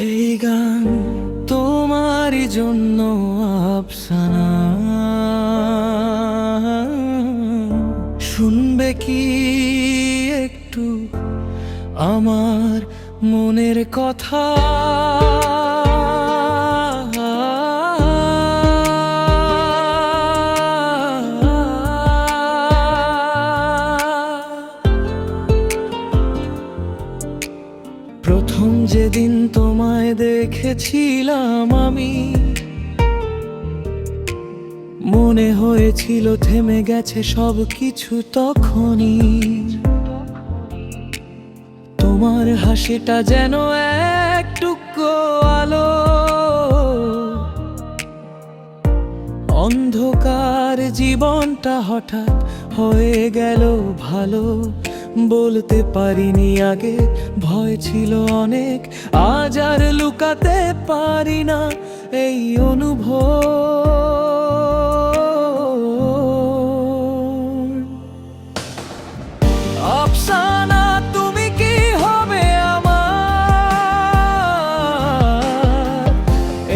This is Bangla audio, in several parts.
এই গান তোমারই জন্য আফসানা, শুনবে কি একটু আমার মনের কথা? প্রথম যেদিন তোমায় দেখেছিলাম আমি, মনে হয়েছিল থেমে গেছে সব কিছু তখনই। তোমার হাসিটা যেন এক টুকরো আলো, অন্ধকার জীবনটা হঠাৎ হয়ে গেল ভালো। বলতে পারিনি আগে, ভয় ছিল অনেক, আজ আর লুকাতে পারি না এই অনুভব। আফসানা তুমি কি হবে আমার,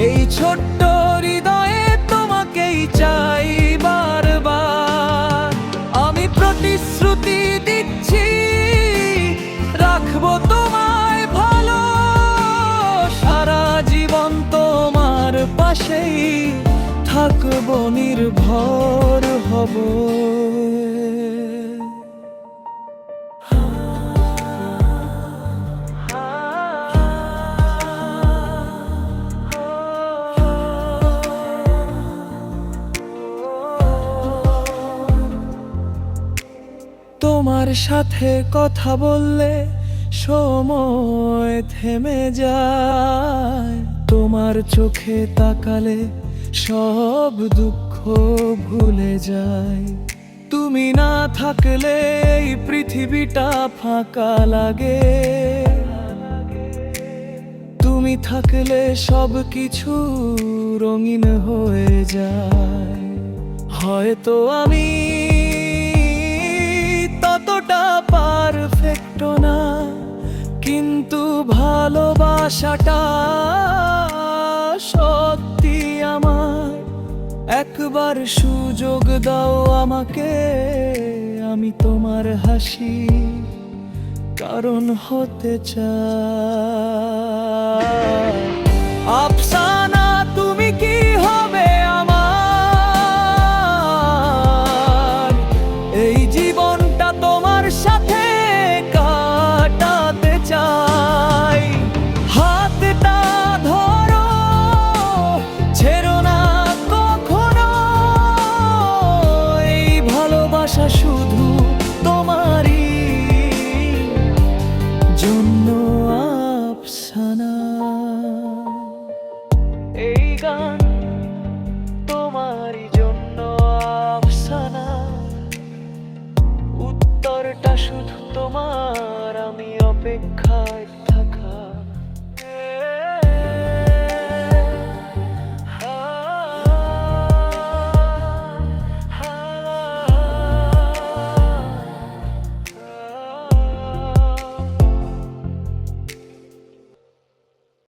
এই ছোট্ট হৃদয়ে তোমাকেই চাই বারবার। আমি প্রতিশ্রুতি দিচ্ছি রাখবো তোমায় ভালো, সারা জীবন তোমার পাশেই থাকবো, নির্ভর হব। তোমার সাথে কথা বললে সময় থেমে যায়, তোমার চোখে তাকালে সব দুঃখ ভুলে যায়। তুমি না থাকলে এই পৃথিবীটা ফাঁকা লাগে, তুমি থাকলে সব কিছু রঙিন হয়ে যায়। হয়তো আমি ততটা পারফেক্ট না, কিন্তু ভালোবাসাটা সত্যি আমার। একবার সুযোগ দাও আমাকে, আমি তোমার হাসি কারণ হতে চাই। আফসানা তুমি কি হবে আমার, এই জীবনটা তোমার সাথে কাটাতে চাই। হাতটা ধরো, ছেড়ো না কখনো, এই ভালোবাসা শুধু তোমারই জন্য আফসানা। এই গান তোমারই জন্য আফসানা, উত্তরটা শুধু তোমার, আমি অপেক্ষায়